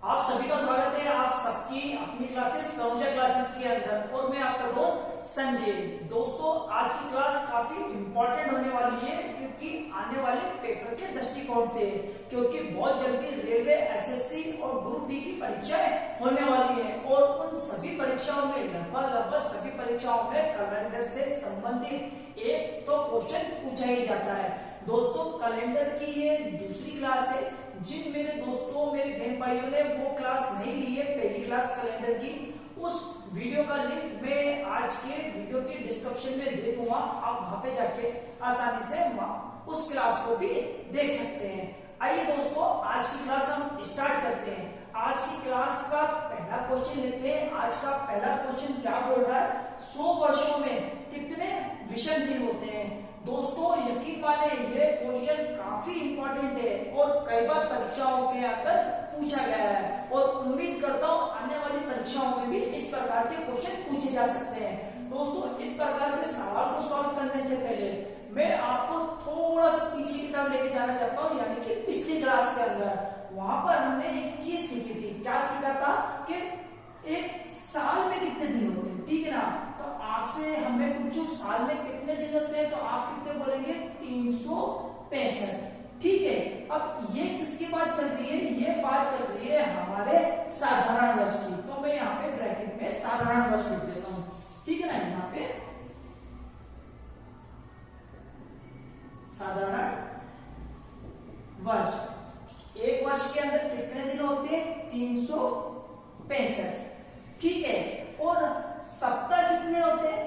आप सभी का स्वागत है आप सबकी अपनी क्लासेस प्रौजा क्लासेस के अंदर और मैं आपका दोस्त संजय। दोस्तों आज की क्लास काफी इंपॉर्टेंट होने वाली है क्योंकि आने वाले पेपर के दृष्टिकोण से, क्योंकि बहुत जल्दी रेलवे एसएससी और ग्रुप डी की परीक्षाएं होने वाली है और उन सभी परीक्षाओं में लगभग सभी परीक्षाओं में कैलेंडर से संबंधित एक तो क्वेश्चन पूछा ही जाता है। दोस्तों कैलेंडर की ये दूसरी क्लास है। जिन मेरे दोस्तों मेरे बहन भाइयों ने वो क्लास नहीं ली है पहली क्लास कैलेंडर की, उस वीडियो का लिंक मैं आज के वीडियो के डिस्क्रिप्शन में दे दूंगा। आप वहां पे जाके आसानी से उस क्लास को भी देख सकते हैं। आइए दोस्तों आज की क्लास हम स्टार्ट करते हैं। आज की क्लास का पहला क्वेश्चन लेते हैं। आज का पहला क्वेश्चन क्या बोल रहा है, 100 वर्षों में कितने विषम दिन होते हैं। दोस्तों यकीन माने ये क्वेश्चन काफी इंपॉर्टेंट है और कई बार परीक्षाओं के अंदर पूछा गया है और उम्मीद करता हूँ आने वाली परीक्षाओं में भी इस प्रकार के क्वेश्चन पूछे जा सकते हैं। दोस्तों इस प्रकार के सवाल को सॉल्व करने से पहले मैं आपको थोड़ा सा पीछे की तरफ लेके जाना चाहता हूँ, यानी कि पिछली क्लास के अंदर वहां पर हमने एक चीज सीखी थी। क्या सीखा था कि एक साल में कितने दिन होते हैं, ठीक है ना। तो आपसे हमें पूछो साल में कितने दिन होते हैं तो आप कितने बोलेंगे, 365। ठीक है, अब ये किसकी बात चल रही है, ये बात चल रही है हमारे साधारण वर्ष की। तो मैं यहाँ पे ब्रैकेट में साधारण वर्ष लिख देता हूँ, ठीक है ना। यहाँ पे साधारण वर्ष, एक वर्ष के अंदर कितने दिन होते हैं, 365। ठीक है, और सप्ताह कितने होते हैं,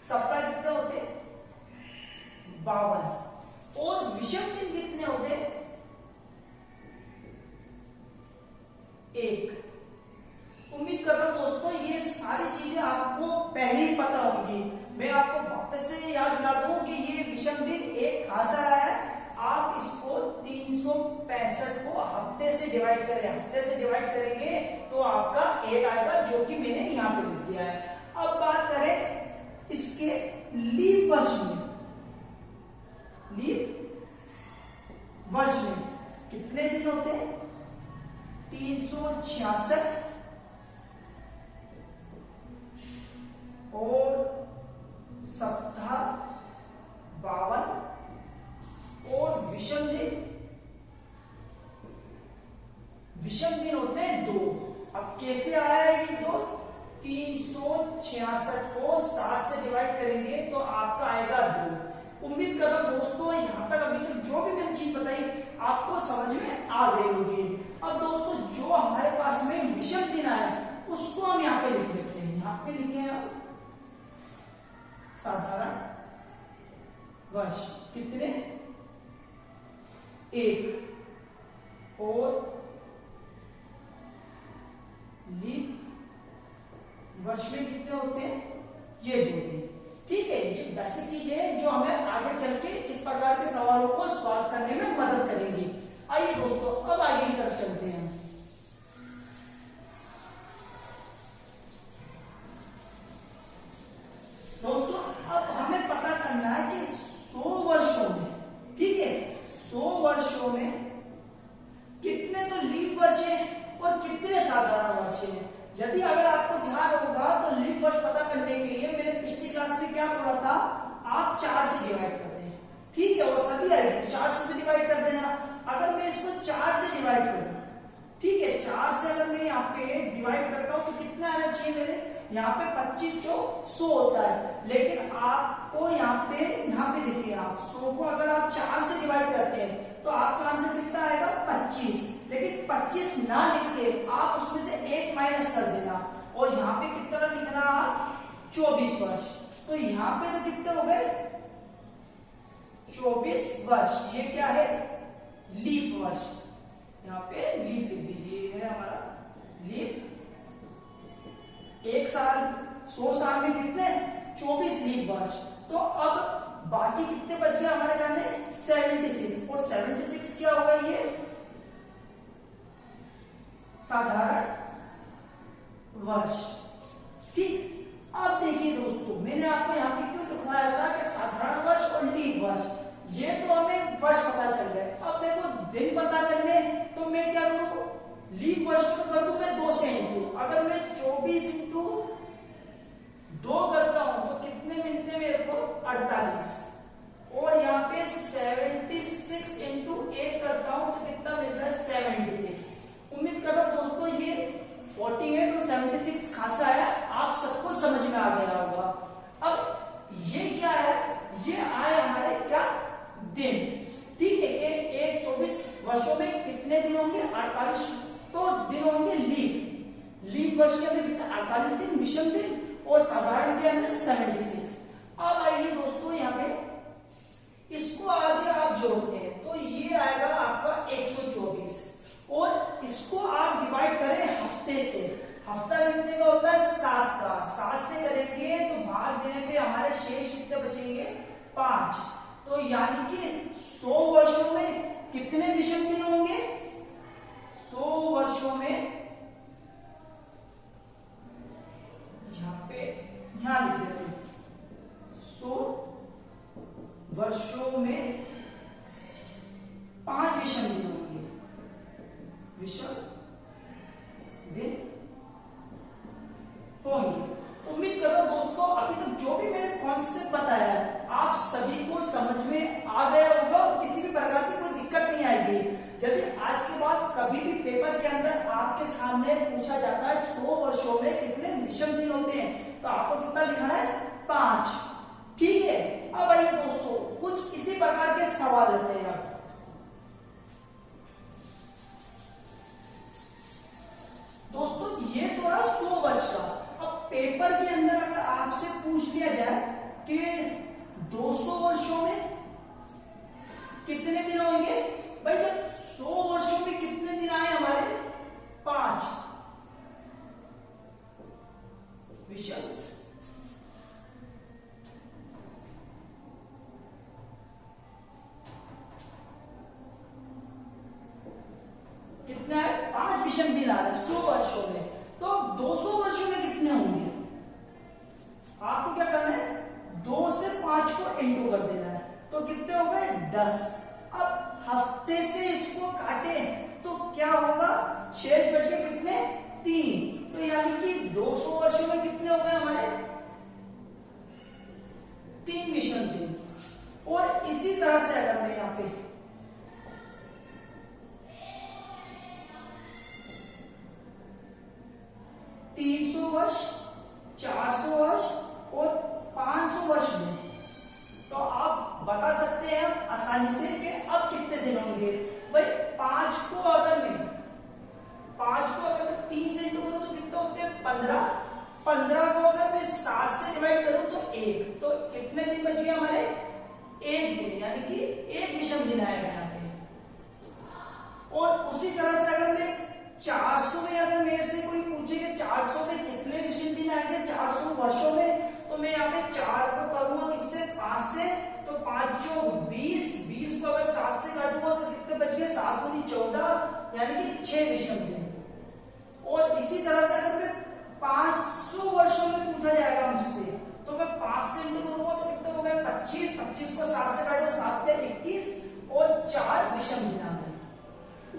सप्ताह कितने होते हैं, 52। और विषम दिन कितने होते हैं, 1। उम्मीद कर रहा हूं दोस्तों ये सारी चीजें आपको पहले ही पता होगी। मैं आपको वापस से याद दिला दूं कि ये विषम दिन एक खासा है। आप इसको 365 को हफ्ते से डिवाइड करें, हफ्ते से डिवाइड करेंगे तो आपका 1 आएगा, जो कि मैंने यहां पे लिख दिया है। अब बात करें इसके लीप वर्ष में, लीप वर्ष में कितने दिन होते हैं, 366 और सप्ताह 52 और विषम दिन होते हैं 2। अब कैसे आया ये 2, 366 को 7 से डिवाइड करेंगे तो आपका आएगा 2। उम्मीद कर रहा हूं दोस्तों यहां तक अभी तक जो भी मैंने चीज बताई आपको समझ में आ गई होगी। अब दोस्तों जो हमारे पास में विषम दिन आया उसको हम यहाँ पे लिख देते हैं। यहाँ पे लिखे हैं साधारण वर्ष कितने, 1 और लीप वर्ष में कितने होते हैं, ये 2 दिन। ठीक है, ये बेसिक चीज है जो हमें आगे चल के इस प्रकार के सवालों को सॉल्व करने में मदद करेंगी। आइए दोस्तों अब आगे की तरफ चलते हैं। दोस्तों अब हमें पता करना है कि 100 वर्षों में, ठीक है, 100 वर्षों में कितने तो लीप वर्ष है और कितने साधारण वर्ष है। यदि अगर आपको ध्यान होगा तो लीप वर्ष पता करने के लिए मैंने पिछली क्लास में क्या बोला था, आप 4 से डिवाइड कर दें, ठीक है, और सभी आएगी 400 से डिवाइड कर देना। अगर मैं इसको 4 से डिवाइड करूं, ठीक है, 4 से अगर मैं यहाँ पे डिवाइड करता हूं तो कितना आना चाहिए मेरे, यहाँ पे 25 जो 100 होता है, लेकिन आपको यहाँ पे देखिए आप 100 को अगर आप 4 से डिवाइड करते हैं तो आपका आंसर कितना आएगा, 25। लेकिन 25 ना लिख के आप उसमें से 1 माइनस कर देना और यहाँ पे कितना लिखना, 24 वर्ष। तो यहाँ पे तो कितने हो गए, 24 वर्ष। ये क्या है, लीप वर्ष। यहाँ पे लीप लिख दीजिए, है हमारा लीप। एक साल 100 साल में कितने, 24 लीप वर्ष। तो अब बाकी कितने बच गए हमारे कहने, 76। और 76 क्या होगा, ये साधारण वर्ष। ठीक, अब देखिए दोस्तों मैंने आपको यहाँ पे क्यों लिखवाया था कि साधारण वर्ष और लीप वर्ष, ये तो हमें वर्ष पता चल गया। लीप वर्ष को कर दूं मैं 2 से इंटू, अगर मैं 24 इंटू 2 करता हूं तो कितने मिलते हैं मेरे को 48, और यहाँ पे 76 इंटू 1 करता हूं तो कितना मिलता है 76। उम्मीद कर रहा हूं दोस्तों ये 48 और 76 खासा है, आप सबको समझ में आ गया होगा। अब ये क्या है, ये आए हमारे क्या दिन, ठीक है कि एक 24 वर्षों में कितने दिन होंगे 48 तो दिन होंगे लीप वर्ष के अंदर कितने 48 दिन विषम दिन, और साधारण के अंदर 76। अब आइए दोस्तों यहाँ पे इसको आगे आप जोड़ते हैं तो ये आएगा आपका 124, और इसको आप डिवाइड करें हफ्ते से, हफ्ता कितने का होता है 7 का, 7 से करेंगे तो भाग देने पे हमारे शेष कितने बचेंगे 5, तो यानी कि 100 वर्षों में कितने विषम दिन होंगे, 100 वर्षों में यहां लिख देते हैं 100 वर्षों में 5 विषम दिन होंगे, विषम दिन होंगे। उम्मीद कर रहा हूं दोस्तों अभी तक जो भी मैंने कॉन्सेप्ट बताया है आप सभी को समझ में आ गया होगा और किसी भी प्रकार की कोई दिक्कत नहीं आएगी। यदि आज के बाद कभी भी पेपर के अंदर आपके सामने पूछा जाता है 100 वर्षों में कितने विषम दिन होते हैं तो आपको कितना लिखना है 5, ठीक है। अब आइए दोस्तों कुछ इसी प्रकार के सवाल लेते हैं। आप दोस्तों ये तो रहा 100 वर्ष का। अब पेपर के अंदर अगर आपसे पूछ लिया जाए कि 200 वर्षों में कितने दिन होंगे, भाई जब 100 वर्षों में कितने दिन आए हमारे 5 विषम, कितना है 5 विषम दिन आ रहा है 100 वर्षों में, तो 200 वर्षों में कितने होंगे, आपको क्या करना है 2 से 5 को इंटू कर देना है तो कितने हो गए 10। अब हफ्ते से इसको काटे तो क्या होगा, शेष बच गए कितने 3, तो यानी कि 200 वर्षों में कितने हो गए हमारे 3 विषम दिन। और इसी तरह से अगर मैं यहाँ पे 300 वर्ष 400 वर्ष और 500 वर्ष में, तो आप बता सकते हैं आसानी से कि अब कितने दिन होंगे। भाई 5 को अगर मैं 3 से इंटू करूं तो कितने होते हैं 15, 15 को अगर मैं 7 से डिवाइड करूं तो 1, तो कितने दिन बच गए हमारे 1 दिन, यानी कि 1 विषम दिन आएगा यहाँ पे। और उसी तरह से अगर मैं 400 में अगर मेरे से कोई पूछे कि 400 में कितने विषम दिन आएंगे 400 वर्षों में, तो मैं यहाँ पे 4 को करूंगा किससे 5 से, तो 5 जो 20, 20 को अगर 7 से काटूंगा तो कितने बच गए 7 दूनी 14, यानी कि 6 विषम दिन। और इसी तरह से अगर मैं 500 वर्षों में पूछा जाएगा मुझसे तो मैं 5 से इंटू करूंगा तो कितने हो गए 25, 25 को 7 से काटूंगा 7 से 21 और 4 विषम दिन आ गए।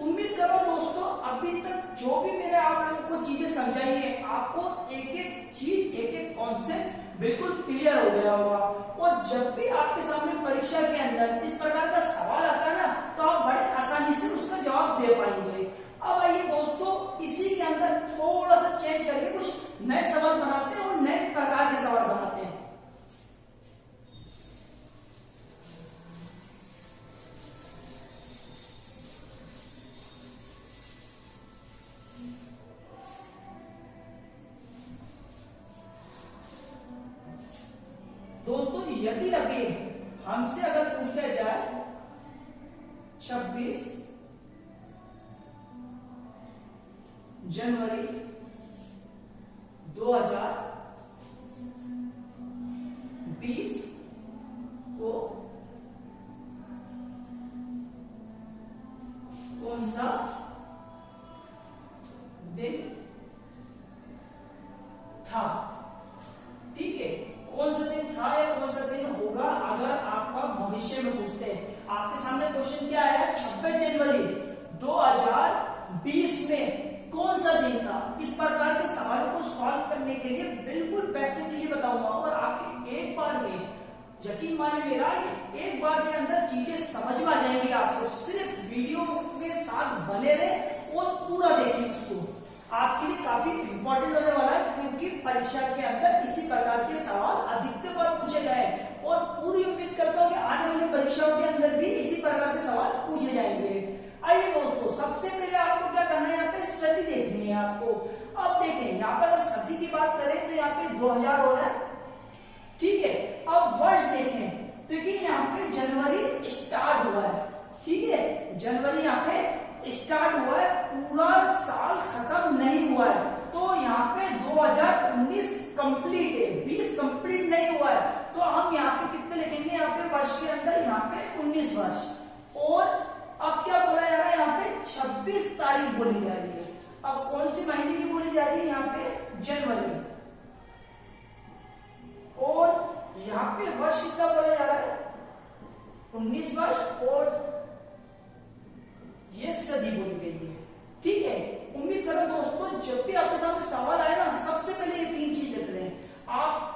उम्मीद कर रहा हूं दोस्तों अभी तक जो भी मैंने आप लोगों को चीजें समझाई है आपको एक एक चीज एक एक कॉन्सेप्ट बिल्कुल क्लियर हो गया होगा। और जब भी आपके सामने परीक्षा के अंदर इस प्रकार का सवाल आता है ना तो आप बड़े आसानी से उसका जवाब दे पाएंगे। अब आइए दोस्तों इसी के अंदर थोड़ा सा चेंज करके कुछ नए सवाल बनाते हैं और नए प्रकार के सवाल बनाते हैं। दोस्तों यदि अभी हमसे अगर पूछ लिया जाए 26 जनवरी 2020 को कौन सा दिन था, ठीक है, कौन सा दिन था या कौन सा दिन होगा अगर आपका भविष्य में पूछते हैं। आपके सामने क्वेश्चन क्या आया 26 जनवरी 2020 में यकीन माने मेरा, एक बार के अंदर चीजें समझ में आ जाएंगी आपको। सिर्फ वीडियो के साथ बने रहे और पूरा देखें इसको, आपके लिए काफी इंपॉर्टेंट होने वाला है, क्योंकि परीक्षा के अंदर इसी प्रकार के सवाल अधिकतर बार पूछे गए और पूरी उम्मीद करता हूँ कि आने वाली परीक्षाओं के अंदर भी इसी प्रकार के सवाल पूछे जाएंगे। आइए दोस्तों, सबसे पहले आपको क्या करना है, यहाँ पे सदी देखनी है आपको। अब देखें यहाँ पर अगर सदी की बात करें तो यहाँ पे 2000 हो रहा है, ठीक है। अब वर्ष देखें तो यहाँ पे जनवरी स्टार्ट हुआ है, ठीक है, जनवरी यहाँ पे स्टार्ट हुआ है, पूरा साल खत्म नहीं हुआ है, तो यहाँ पे 2019 कंप्लीट है, 20 कंप्लीट नहीं हुआ है, तो हम यहाँ पे कितने लिखेंगे, यहाँ पे वर्ष के अंदर यहाँ पे 19 वर्ष। और अब क्या बोला जा रहा है, यहाँ पे 26 तारीख बोली जा रही है। अब कौन सी महीने की बोली जा रही है, यहाँ पे जनवरी, और यहाँ पे वर्ष कितना बोला जा रहा है, 19 वर्ष, और ये सदी बोली गई है, ठीक है। उम्मीद करो दोस्तों, जब भी आपके सामने सवाल आए ना, सबसे पहले ये 3 चीज देख लें। आप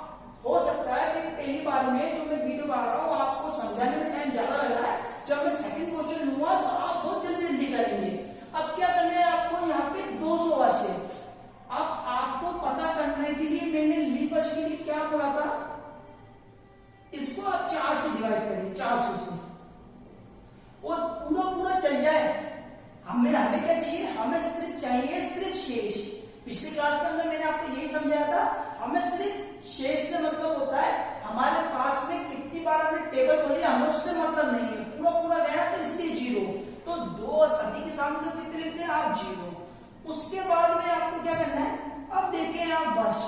हो सकता है कि पहली बार में जो मैं वीडियो बना रहा हूँ आपको समझाने में टाइम ज्यादा लग रहा है, जब मैं सेकंड क्वेश्चन लूंगा तो आप बहुत जल्दी जल्दी करेंगे। अब क्या करना है आपको, यहाँ पे 200 वर्ष है। अब आपको पता करने के लिए मैंने लीप वर्ष के लिए क्या बोला था, इसको आप 4 से डिवाइड करें, 400 से, और पूरा पूरा चल जाए। हमें क्या चाहिए, हमें सिर्फ चाहिए सिर्फ शेष। पिछली क्लास के अंदर मैंने आपको यही समझाया था, हमें सिर्फ शेष से मतलब होता है हमारे पास में कितनी बार हमने टेबल बोली, हमें उससे मतलब नहीं है, पूरा पूरा गया तो इसलिए 0। तो 2 सदी के सामने से कितने लिखते हैं आप, 0। उसके बाद में आपको क्या करना है, अब देखें आप वर्ष,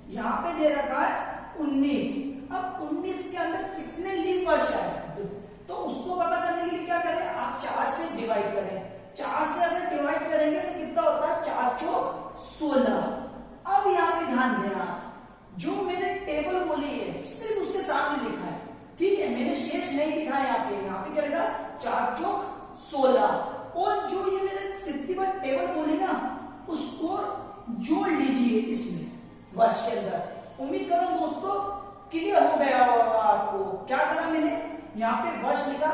यहाँ पे दे रखा है 19। अब 19 के अंदर कितने लीप वर्ष आए, तो उसको पता करने के लिए क्या करें, आप 4 से डिवाइड करें। 4 से अगर डिवाइड करेंगे तो कितना होता है, 4 चौक 16। अब यहाँ पे ध्यान देना, जो मैंने टेबल बोली है सिर्फ उसके सामने लिखा है, ठीक है, मैंने शेष नहीं लिखा है। यहाँ पे क्या लिखा, 4 चौक 16, और जो ये मैंने कितनी बार टेबल बोली ना, उसको जोड़ लीजिए इसमें वर्ष के अंदर। उम्मीद करो दोस्तों क्लियर हो गया होगा आपको। क्या करा मैंने, यहाँ पे वर्ष लिखा,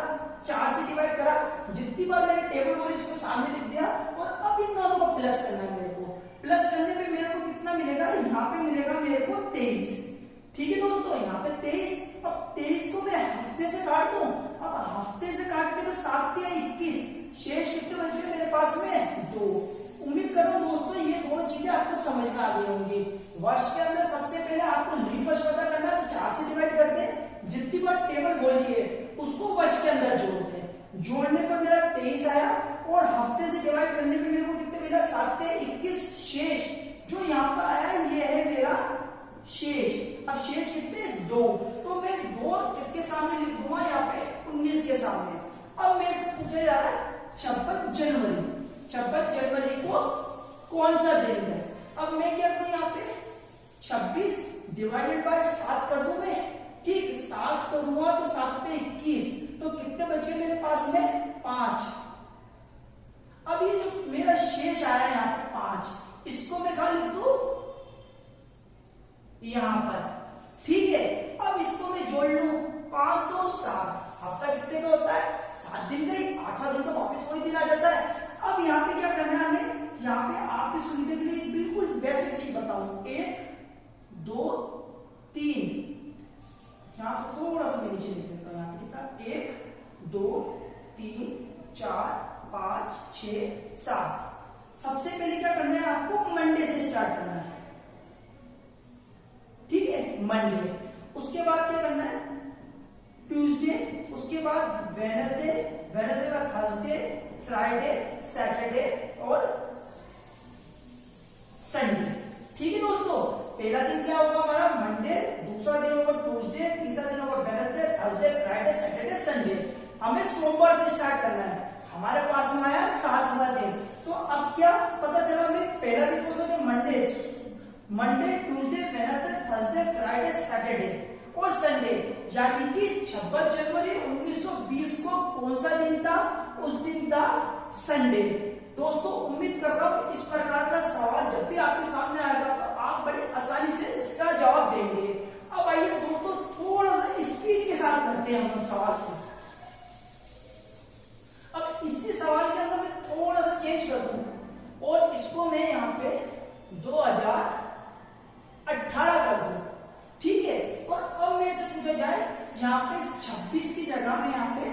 4 से डिवाइड करा, जितनी बार मैंने टेबल बोली उसको सामने लिख दिया, और अब इन दोनों को प्लस करना है मेरे को। प्लस करने पे मेरे को कितना मिलेगा, यहाँ पे मिलेगा मेरे को 23, ठीक है दोस्तों, यहाँ पे 23। अब 23 को मैं हफ्ते से काट दूं, अब हफ्ते से काटने में 7 या 21, शेष कितने बच गए मेरे पास में, 2। उम्मीद करो दोस्तों ये दोनों चीजें आपको समझ में आ गई होंगी। वर्ष के अंदर सबसे पहले आपको लीप वर्ष पता करना, तो 4 से डिवाइड करते हैं, जितनी बार टेबल बोली है उसको वर्ष के अंदर जोड़ते हैं। जोड़ने पर मेरा 23 आया, और हफ्ते से डिवाइड करने पे मेरे को कितने मिला, 7 या 21 शेष, जो यहाँ पर आया ये है मेरा शेष। अब शेष कितने, 2, तो मैं 2 किसके सामने लिख दूंगा, यहाँ पे 19 के सामने। अब मेरे से पूछा जा रहा है 26 जनवरी, 26 जनवरी को कौन सा दिन है। अब मैं क्या करूं, यहाँ पे 26 डिवाइडेड बाय 7 कर दूं मैं, ठीक, 7 करूंगा तो 7 पे 21, तो कितने बचे मेरे पास में, 5। अब ये जो मेरा शेष आया यहाँ पे 5, इसको मैं कहा लिख दूं, यहां पर, ठीक है। अब इसको मैं जोड़ लूं, 5 2 7, हफ्ता कितने का होता है, 7 दिन का ही, 8वां दिन तो वापस कोई दिन आ जाता है। अब यहाँ पे क्या करना है हमें, यहाँ पे आपकी सुविधा के लिए बिल्कुल बेसिक चीज बताऊं, 1 2 3, यहाँ पे थोड़ा सा नीचे लिख देता हूँ, यहाँ पे कितना, 1 2 3 4 5 6 7। सबसे पहले क्या करना है आपको, मंडे से स्टार्ट करना है, ठीक है, मंडे। उसके बाद क्या करना है, ट्यूसडे, उसके बाद वेडनेसडे, वेडनेसडे बाद थर्सडे, फ्राइडे, सैटरडे और संडे, ठीक है दोस्तों। पहला दिन क्या होगा हमारा, मंडे, दूसरा दिन होगा ट्यूसडे, तीसरा दिन होगा Wednesday, Thursday, Friday, Saturday, Sunday. हमें सोमवार से स्टार्ट करना है, हमारे पास में आया 7वां दिन। तो अब क्या पता चला, हमें पहला दिन बोलोगे Monday, Monday, Tuesday, Wednesday, Thursday, Friday, Saturday और संडे, यानी कि 26 जनवरी 1920 को कौन सा दिन था, उस दिन था संडे। दोस्तों उम्मीद करता हूं इस प्रकार का सवाल जब भी आपके सामने आएगा तो आप बड़ी आसानी से इसका जवाब देंगे। अब आइए दोस्तों थोड़ा सा स्पीड के साथ करते हैं हम सवाल को। अब इसी सवाल के अंदर मैं थोड़ा सा चेंज कर दूं और इसको मैं यहाँ पे 2018 कर दूं, ठीक है। और अब मेरे से पूछा जाए यहाँ पे 26 की जगह में यहाँ पे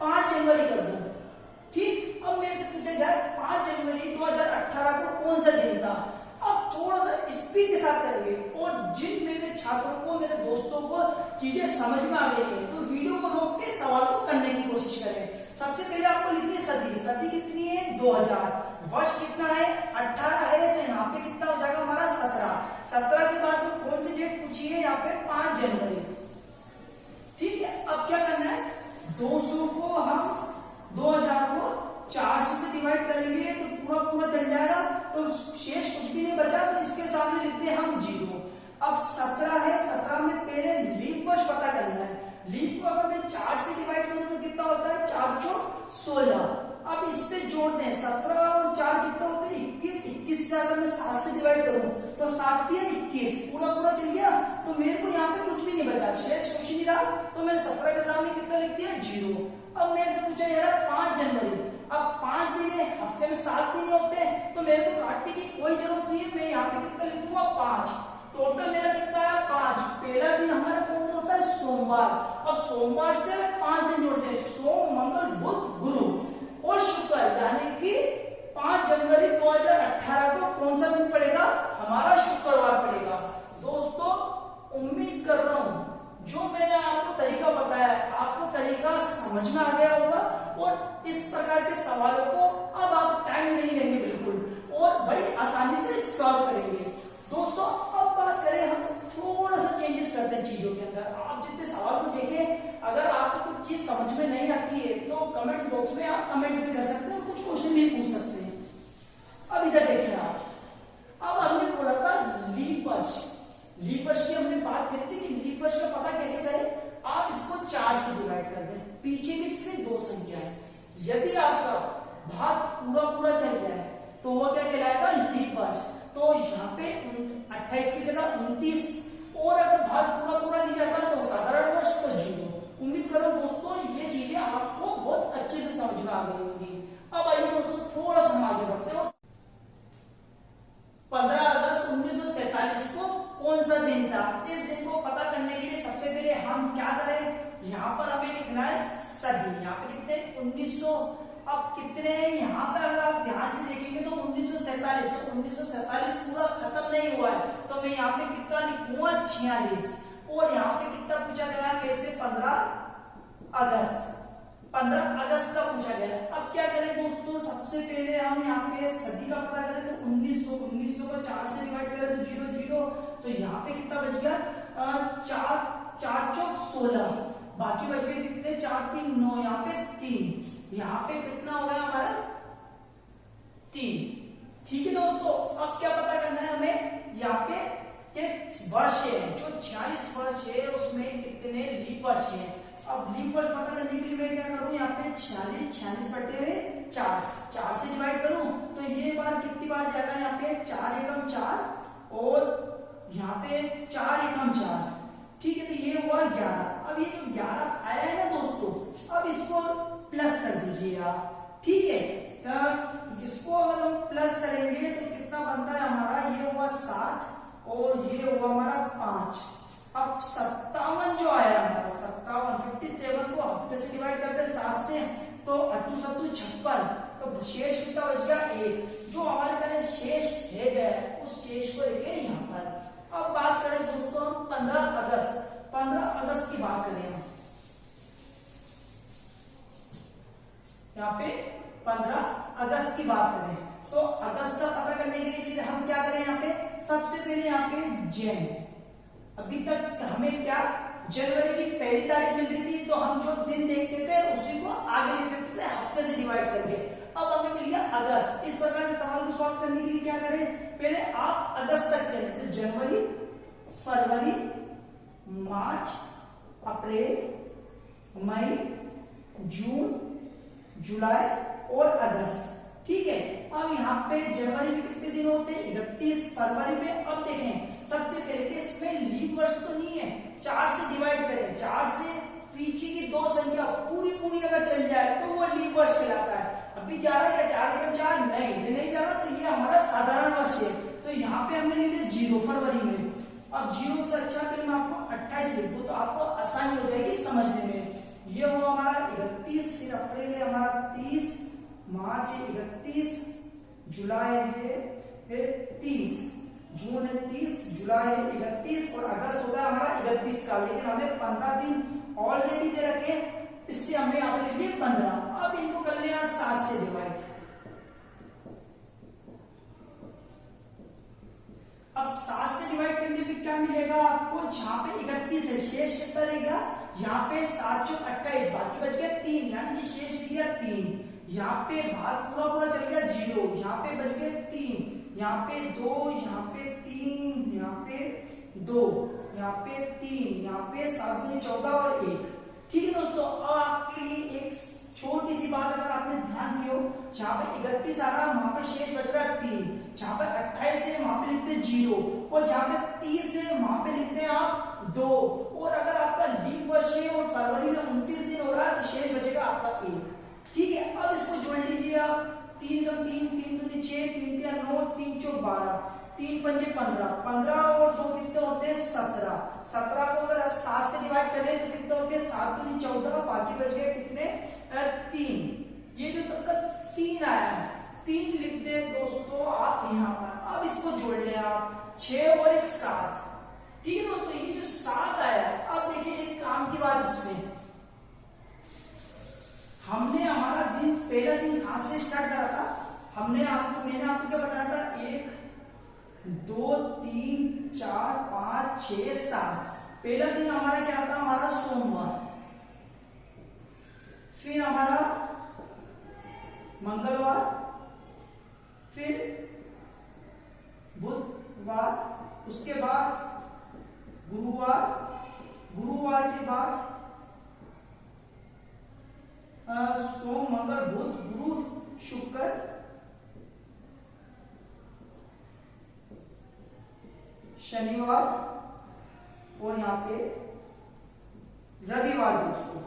5 जनवरी कर दूं, ठीक। अब मेरे से पूछा जाए 5 जनवरी 2018 को कौन सा दिन था। अब थोड़ा सा स्पीड के साथ करेंगे और जिन मेरे छात्रों को, मेरे दोस्तों को चीजें समझ में आ गई है तो वीडियो को रोक के सवाल को करने की कोशिश करें। सबसे पहले आपको लिखनी है सदी। सदी कितनी है? 2000। वर्ष कितना है? 18 है, तो यहाँ पे कितना हो जाएगा हमारा 17। 17 के बाद में कौन सी डेट पूछी है? यहाँ पे 5 जनवरी, ठीक है। अब क्या करना है, 200 को हम 2000 को 400 से डिवाइड करेंगे तो पूरा पूरा चल जाएगा, तो शेष कुछ भी नहीं बचा, तो इसके सामने लिखते हैं हम 0। अब 17 है, 17 में पहले लीप वर्ष पता करना है। लीप को अगर मैं 4 से डिवाइड करूं तो कितना होता है? 4 चौक 16। अब इस पे जोड़ते हैं 17 और 4 कितना होता है? 21। 21 से अगर मैं 7 से डिवाइड करूं तो 7 या 21, पूरा पूरा चल गया, तो मेरे को यहाँ पे कुछ भी नहीं बचा, शेष कुछ नहीं रहा, तो मैंने 17 के सामने कितना लिख दिया? 0। अब मेरे से पूछा जा रहा है 5 जनवरी। अब 5 दिन है, हफ्ते में 7 दिन होते हैं, तो मेरे को काटने की कोई जरूरत नहीं है, मैं यहाँ पे कितना लिखूंगा? 5। टोटल मेरा कितना है? 5। पहला दिन हमारा कौन सा होता है? सोमवार। अब सोमवार से 5 दिन जोड़ते हैं, सोम, मंगल, बुध, गुरु और शुक्र, यानी कि 5 जनवरी 2018 को कौन सा दिन पड़ेगा? हमारा शुक्रवार पड़ेगा। दोस्तों उम्मीद कर रहा हूं जो मैंने आपको तरीका बताया आपको तरीका समझ में आ गया होगा, और इस प्रकार के सवालों को अब आप टाइम नहीं लेंगे बिल्कुल, और बड़ी आसानी से सॉल्व करेंगे। दोस्तों अब बात करें, हम थोड़ा सा चेंजेस करते हैं चीजों के अंदर। आप जितने सवाल को देखें, अगर आपको कुछ चीज समझ में नहीं आती है तो कमेंट बॉक्स में आप कमेंट्स भी कर सकते हैं, कुछ क्वेश्चन भी पूछ सकते हैं। अब इधर देखें आप, अब हमने बोला था लीप वर्ष। लीप वर्ष की हमने बात करी थी कि लीप वर्ष का पता कैसे करें। आप इसको 4 से डिवाइड कर दें, पीछे किसके 2 संख्या है। यदि आपका भाग पूरा पूरा चल जाए तो वो क्या कहलाएगा? लीप वर्ष। तो यहाँ पे 28 की जगह 29, और अगर भाग पूरा पूरा नहीं जाता तो साधारण वर्ष, तो 0। उम्मीद करो दोस्तों ये चीजें आपको बहुत अच्छे से समझ में आ गई होंगी। अब आइए दोस्तों थोड़ा सा आगे बढ़ते हैं। 15 अगस्त 1947 को कौन सा दिन था? इस दिन को पता करने के लिए सबसे पहले हम क्या करें, यहाँ पर हमें लिखना है सदी। यहाँ पे कितने? 1900। अब कितने हैं यहाँ पे? अगर आप ध्यान से देखेंगे तो 1947, तो 1947 पूरा खत्म नहीं हुआ है, तो मैं यहाँ पे कितना लिखूंगा? 46। और यहाँ पे कितना पूछा गया है मेरे से? 15 अगस्त। 15 अगस्त का पूछा गया है। अब क्या करें दोस्तों, सबसे पहले हम यहाँ पे सदी का पता करें तो 1900 को 4 से डिवाइड करें तो 0 0, तो यहाँ पे कितना बच गया? 4 चौक 16, बाकी बच गए कितने? 4 3 9, यहाँ पे 3, यहाँ पे कितना हो गया हमारा? 3। ठीक है दोस्तों, अब क्या पता करना है हमें? यहाँ पे के वर्ष है, जो 46 वर्ष है उसमें कितने लीप वर्ष है। अब लीप वर्ष पता करने के लिए मैं क्या करूं, यहाँ पे 46 बटे हुए 4 से डिवाइड करूं तो ये बार कितनी बार जाएगा? यहाँ पे 4 एकम 4 और यहाँ पे 4 एकम 4, ठीक है, तो ये हुआ 11। अब ये जो 11 आया है ना दोस्तों, अब इसको प्लस कर दीजिए आप, ठीक है। इसको अगर हम प्लस करेंगे तो कितना बनता है हमारा? ये हुआ 7 और ये हुआ हमारा 5। अब 57 जो आया हमारा 57 को हफ्ते से डिवाइड करते हैं 7 से, तो 8 7 56, तो शेष कितना बच गया? 1। जो हमारे तरह शेष है गया उस शेष को लेके यहाँ पर। अब बात करें दोस्तों हम 15 अगस्त की बात करें, यहाँ पे 15 अगस्त की बात करें तो अगस्त का पता करने के लिए फिर हम क्या करें? यहाँ पे सबसे पहले यहाँ पे जैन, अभी तक हमें क्या जनवरी की पहली तारीख मिल रही थी, तो हम जो दिन देखते थे उसी को आगे लिख देते थे हफ्ते से डिवाइड करके। अब हमें मिल गया अगस्त। इस प्रकार के सवाल को सॉल्व करने के लिए क्या करें? पहले आप अगस्त तक चले, तो जनवरी, फरवरी, मार्च, अप्रैल, मई, जून, जुलाई और अगस्त, ठीक है। अब यहाँ पे जनवरी में कितने दिन होते हैं? 31। फरवरी में, अब देखें सबसे पहले इसमें लीप वर्ष तो नहीं है, 4 से डिवाइड करें, 4 से पीछे की दो संख्या पूरी पूरी अगर चल जाए तो वो लीप वर्ष कहलाता है। अभी जा रहा है क्या 4 4 नहीं, ये नहीं जा रहा, तो ये हमारा साधारण वर्ष है। तो यहाँ पे हमने ले लिया 0 फरवरी में। अब 0 से अच्छा फिर मैं आपको 28 लिख दूं तो आपको आसानी हो जाएगी समझने में। ये हुआ हमारा 31, फिर अप्रैल है हमारा 30, मार्च है 31, जुलाई है फिर 30, जून है 30, जुलाई है 31 और अगस्त होता है हमारा 31 का। लेकिन हमें 15 दिन ऑलरेडी दे रखे, इसलिए हमने यहाँ पे लिख लिया 15। अब इनको कर लिया 7 से डिवाइड। अब 7 से डिवाइड करने पे क्या मिलेगा आपको, जहां पे 31 है शेष कितना रहेगा, यहाँ पे 7 चौक 28, बाकी बच गया 3, यानी कि शेष दिया 3। यहाँ पे भाग पूरा पूरा चल गया 0, यहाँ पे बच गए 3, यहाँ पे 2, यहाँ पे 3, यहाँ पे 2, यहाँ पे 3, यहाँ पे 7 दूनी 14 और 1। ठीक है दोस्तों, अब आपके लिए एक छोटी सी बात अगर आपने ध्यान दियो, जहां पे 31 आ रहा है वहां पे शेष बच रहा है 3, जहां पे 28 है वहां पे लिखते हैं 0 और जहां पे 30 है वहां पे लिखते हैं आप 2। और अगर आपका लीप वर्ष है और फरवरी में 29 दिन हो रहा है तो शेष बचेगा आपका 1। ठीक है, अब इसको जोड़ लीजिए आप, 3 कम 3, 3 दूनी 6, 3 तिया 9, 3 चौक 12, 3 पंजे 15, 15 और 2 कितने होते हैं 17, 17 को अगर आप 7 से डिवाइड करें तो कितने होते हैं 7 दूनी 14, बाकी बच गए कितने 3। ये जो तक का 3 आया है 3 लिख दे दोस्तों आप यहाँ पर। अब इसको जोड़ लें आप 6 और 1 7। ठीक है दोस्तों, ये जो 7 आया है, अब देखिए एक काम की बात इसमें, हमने हमारा दिन पहला दिन कहां से स्टार्ट करा था, मैंने आपको क्या बताया था 1 2 3 4 5 6 7। पहला दिन हमारा क्या था, हमारा सोमवार, फिर हमारा मंगलवार, फिर बुधवार, उसके बाद गुरुवार, गुरुवार के बाद सोम मंगल बुध गुरु शुक्र, शनिवार और यहाँ पे रविवार दोस्तों।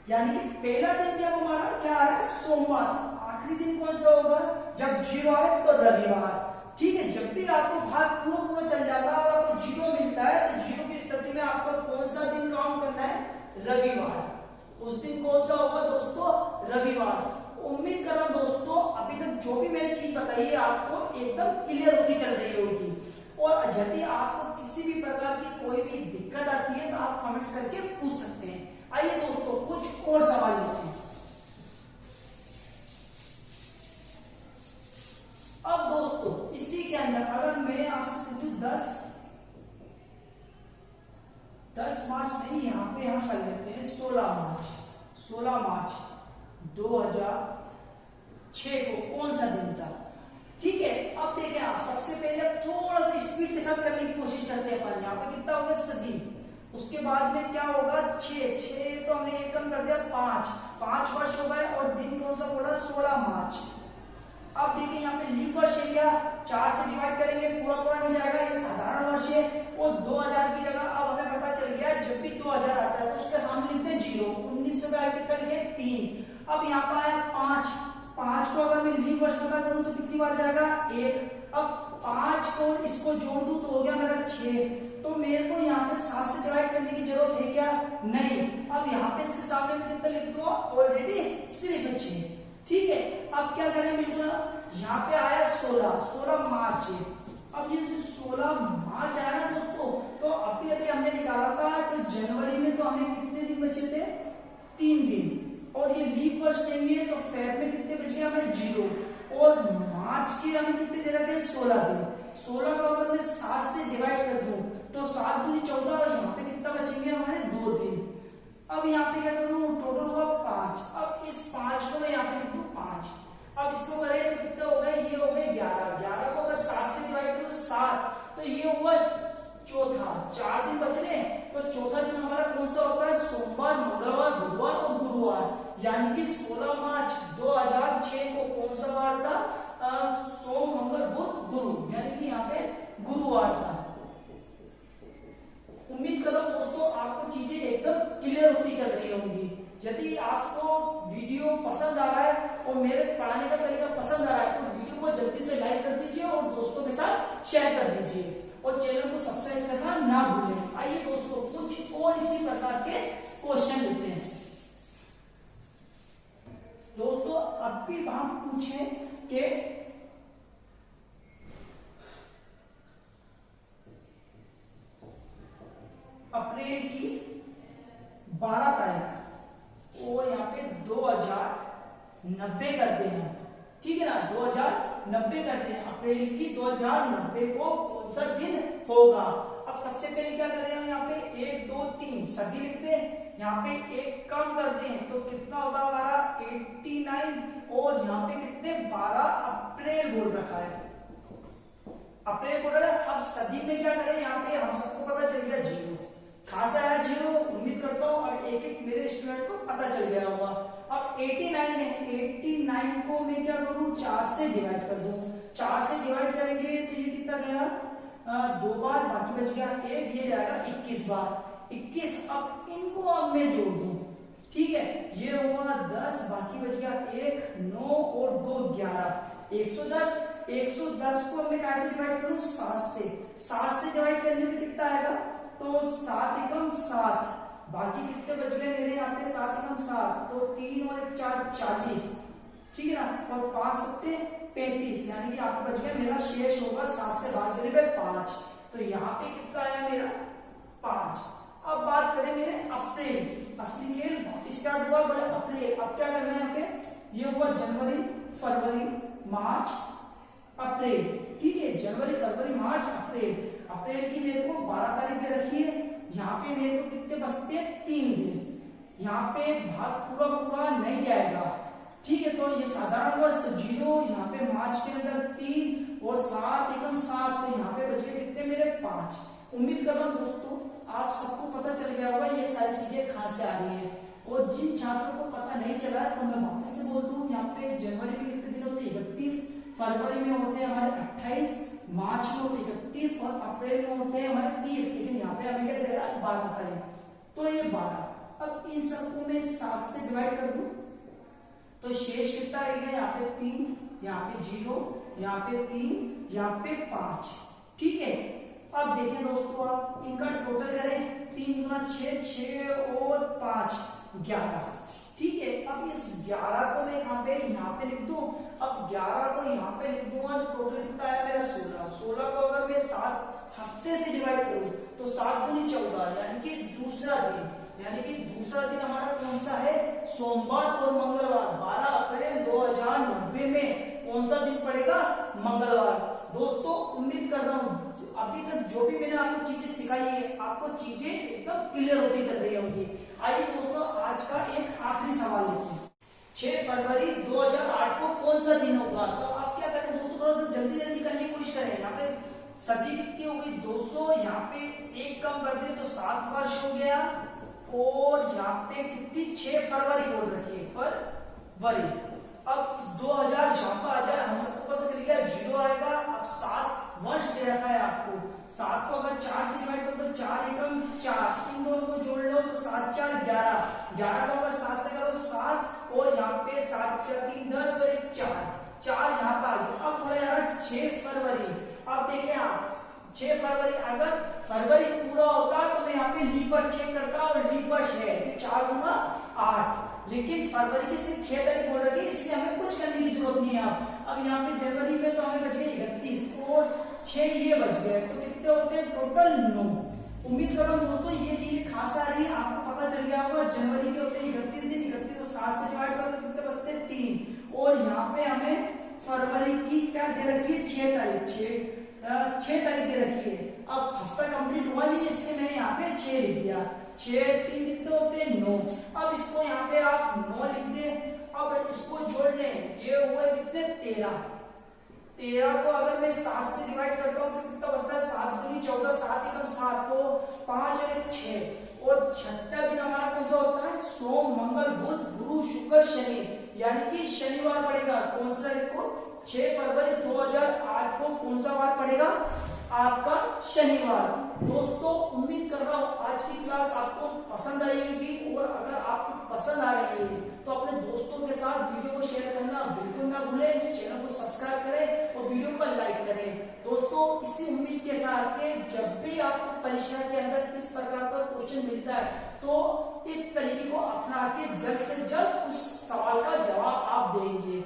यानी कि पहला दिन जब हमारा क्या आ रहा है सोमवार, आखिरी दिन कौन सा होगा, जब 0 आए तो रविवार। ठीक है, जब भी आपको भाग पूरा पूरा चल जाता है और आपको 0 मिलता है तो 0 की स्थिति में आपको कौन सा दिन काउंट करना है, रविवार। उस दिन कौन सा होगा दोस्तों, रविवार। उम्मीद कर रहा हूं दोस्तों अभी तक जो भी मैंने चीज बताई है आपको एकदम क्लियर होती चल रही होगी। और यदि आपको किसी भी प्रकार की कोई भी दिक्कत आती है तो आप कमेंट्स करके पूछ सकते हैं। आइए दोस्तों कुछ और सवाल लेते हैं। अब दोस्तों इसी के अंदर अगर मैं आपसे पूछूं 10 मार्च नहीं, यहाँ पे हम कर लेते हैं 16 मार्च 2006 को कौन सा दिन था। ठीक है, अब देखें आप सबसे पहले थोड़ा सा स्पीड के साथ करने की कोशिश करते हैं अपन। यहाँ पे कितना होगा सदी, उसके बाद में क्या होगा 6 तो हमने एक कम कर दिया 5 वर्ष हो गए और दिन कौन सा बोला 16 मार्च। अब देखिए यहाँ पे लीप वर्ष है क्या, 4 से डिवाइड करेंगे पूरा पूरा नहीं जाएगा, ये साधारण वर्ष है। और 2000 की जगह अब हमें पता चल गया जब भी 2000 आता है तो उसके सामने लिखते हैं 0। 1900 का कितना लिखे 3। अब यहाँ पर आया 5 को अगर मैं लीप वर्ष पता करूं तो कितनी बार जाएगा 1। अब 5 को इसको जोड़ दूं तो हो गया मेरा 6। तो मेरे को यहाँ पे 7 से डिवाइड करने की जरूरत है क्या, नहीं। अब यहाँ पे इसके सामने में कितना लिख दो, ऑलरेडी सिर्फ 6। ठीक है, अब क्या करें बिल्कुल, यहाँ पे आया 16 मार्च है। अब ये जो 16 मार्च आया ना दोस्तों, तो अभी हमने निकाला था कि जनवरी में तो हमें कितने दिन बचे थे, 3 दिन। और ये लीप वर्ष लेंगे तो फेब में कितने बच गए हमें 0 और मार्च के हमें कितने दे रखे हैं 16 दिन। 16 को अगर मैं 7 से डिवाइड कर दूं तो 7 दूनी 14 और यहाँ पे कितना बचेंगे हमारे 2 दिन। अब यहाँ पे क्या करूं, टोटल हुआ 5। अब इस 5 को मैं यहाँ पे लिख दूं 5। अब इसको करें तो कितना हो गए, ये हो गए 11 को अगर 7 से डिवाइड करूं तो 7, तो ये हुआ चौथा। 4 दिन बच रहे, तो चौथा दिन हमारा कौन सा होता है, सोमवार, मंगलवार, बुधवार और गुरुवार। यानी कि 16 मार्च 2006 को कौन सा वार था, सोम मंगल बुध गुरु, यानी कि यहाँ पे गुरुवार था। उम्मीद कर रहा हूँ दोस्तों आपको चीजें एकदम क्लियर होती चल रही होंगी। यदि आपको वीडियो पसंद आ रहा है और मेरे पढ़ाने का तरीका पसंद आ रहा है तो वीडियो को जल्दी से लाइक कर दीजिए और दोस्तों के साथ शेयर कर दीजिए और चैनल को सब्सक्राइब करना ना भूलें। आइए दोस्तों कुछ और इसी प्रकार के क्वेश्चन लेते हैं। दोस्तों अब भी हम पूछे कि अप्रैल की 12 तारीख और यहाँ पे 2090 करते हैं, ठीक है ना, 2090 करते हैं। अप्रैल की 2090 को कौन सा दिन होगा? अब सबसे पहले क्या करें हम यहाँ पे 1 2 3 सदी लिखते हैं, यहाँ पे एक कम करते हैं तो कितना होगा हमारा 89 और यहाँ पे कितने 12 अप्रैल बोल रखा है, अप्रैल बोल रहा है। अब सदी में क्या करें, यहाँ पे हम सबको पता चल गया 0, कहां से आया 0? उम्मीद करता हूँ अब एक एक मेरे स्टूडेंट को पता चल गया होगा। अब 89 है, 89 को मैं क्या करूं 4 से डिवाइड कर दूं, 4 से डिवाइड करेंगे तो ये कितना गया 2 बार, बाकी बच गया 1, ये जाएगा 21 बार, 21। अब इनको अब मैं जोड़ दूं, ठीक है, ये हुआ 10, बाकी बच गया 1 9 और 2 11, 110। 110 को मैं कैसे डिवाइड करूं 7 से, 7 से डिवाइड करने में कितना आएगा तो 7 एकम 7, बाकी कितने बच गए मेरे यहाँ पे 7 एकम 7, तो 3 और 1 4 40, ठीक है ना, और 5 सत्ते 35, यानी कि यहाँ पे बच गया मेरा शेष होगा 7 से भाग देने पे 5, तो यहाँ पे कितना आया मेरा 5। अब बात करें मेरे अप्रैल, असली खेल स्टार्ट हुआ बोले अप्रैल। अब क्या करना है यहाँ पे, ये हुआ जनवरी फरवरी मार्च अप्रैल, ठीक है, जनवरी फरवरी मार्च अप्रैल। अप्रैल की मेरे को 12 तारीख दे रखी है, यहाँ पे मेरे को कितने बचते हैं 3 दिन, यहाँ पे भाग पूरा पूरा नहीं जाएगा, ठीक है, तो ये साधारण वर्ष तो 0, यहाँ पे मार्च के अंदर 3 और 7 एकम 7, तो यहाँ पे बच गए कितने मेरे 5। उम्मीद कर रहा हूँ दोस्तों आप सबको पता चल गया होगा ये सारी चीजें कहां से आ रही है, और जिन छात्रों को पता नहीं चला है तो मैं वापस से बोल दूं, यहाँ पे जनवरी में कितने दिन होते हैं 31, फरवरी में होते हैं हमारे 28, मार्च में होते हैं 31 और अप्रैल में होते हैं हमारे 30, लेकिन यहाँ पे हमें क्या दे रहा है 12 तारीख, तो ये 12। अब इन सबको मैं 7 से डिवाइड कर दूं तो शेष कितना आएगा, यहाँ पे 3, यहाँ पे 0, यहाँ पे 3, यहाँ पे 5, ठीक है। अब देखिए दोस्तों आप इनका टोटल करें, 3 गुना 6, 6 और 5 11, ठीक है। अब इस 11 को मैं यहाँ पे लिख दूं, अब 11 को यहाँ पे लिख दूंगा तो टोटल कितना आया मेरा 16, 16 को अगर मैं 7 हफ्ते से डिवाइड करूं तो 7 दूनी 14, यानी कि दूसरा दिन, यानी कि दूसरा दिन हमारा कौन सा है सोमवार और मंगलवार। 12 अप्रैल 2090 में कौन सा दिन पड़ेगा मंगलवार। दोस्तों उम्मीद कर रहा हूं अभी तक जो भी मैंने आपको चीजें सिखाई है आपको चीजें एकदम क्लियर होती चल रही होंगी। आइए दोस्तों आज का एक आखिरी सवाल लेते हैं, 6 फरवरी 2008 को कौन सा दिन होगा। तो आप क्या करें दोस्तों थोड़ा सा जल्दी जल्दी करने की कोशिश करें। यहाँ पे सदी कितनी हो गई 200, यहाँ पे एक कम कर दे तो 7 वर्ष हो गया, और यहाँ पे कितनी 6 फरवरी बोल रखी है फरवरी। अब 2000 जहां पर आ जाए हम सबको पता चल गया 0 आएगा। अब 7 वर्ष दे रखा है आपको, 7 को अगर 4 से डिवाइड करो तो 4 एकम 4, इन दोनों को जोड़ लो तो 7 4 11, 11 को अगर 7 से करो 7, और यहाँ पे 7 4 3 10 और 1 4, 4 यहाँ पे आ गया। अब बोला यार 6 फरवरी, अब देखें आप 6 फरवरी, अगर फरवरी पूरा होता तो मैं यहाँ पे लीप वर्ष चेक करता और लीप वर्ष है तो 4 दूंगा 8, लेकिन फरवरी की सिर्फ 6 तारीख बोल रही है इसलिए हमें कुछ करने की जरूरत नहीं है। अब यहाँ पे जनवरी में तो हमें बच गए 31 और 6 ये बच गए, तो कितने होते हैं टोटल 9। उम्मीद कर रहा हूँ दोस्तों ये चीज खास आ रही है, आपको पता चल गया होगा जनवरी के होते हैं 31 दिन, 31 को 7 से डिवाइड करो तो कितने बचते हैं 3, और यहाँ पे हमें फरवरी की क्या दे रखी है 6 तारीख, 6 तारीख दे रखी है। अब हफ्ता कंप्लीट हुआ नहीं इसलिए मैंने यहाँ पे 6 लिख दिया, 6 3 कितने होते हैं 9। अब इसको यहाँ पे आप 9 लिख दे, अब इसको जोड़ लें, ये हुआ कितने 13, 13 को अगर मैं 7 से डिवाइड करता हूँ तो कितना बचता है 7 दूनी 14, 7 एकम 7, तो 5 और 1 6, और छठा दिन हमारा कौन सा होता है सोम मंगल बुध गुरु शुक्र शनि, यानी कि शनिवार पड़ेगा। कौन सा देखो 6 फरवरी 2008 को कौन सा वार पड़ेगा आपका शनिवार। दोस्तों उम्मीद कर रहा हूँ आज की क्लास आपको पसंद आई होगी, और अगर आपको पसंद आ रही है तो अपने दोस्तों के साथ वीडियो को शेयर करना बिल्कुल ना भूलें, चैनल को सब्सक्राइब करें और वीडियो को लाइक करें। दोस्तों इसी उम्मीद के साथ कि जब भी आपको परीक्षा के अंदर इस प्रकार का क्वेश्चन मिलता है तो इस तरीके को अपना के जल्द से जल्द उस सवाल का जवाब आप देंगे।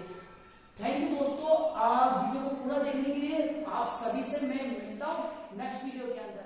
थैंक यू दोस्तों, आप वीडियो को पूरा देखने के लिए। आप सभी से मैं मिलता हूँ नेक्स्ट वीडियो के अंदर।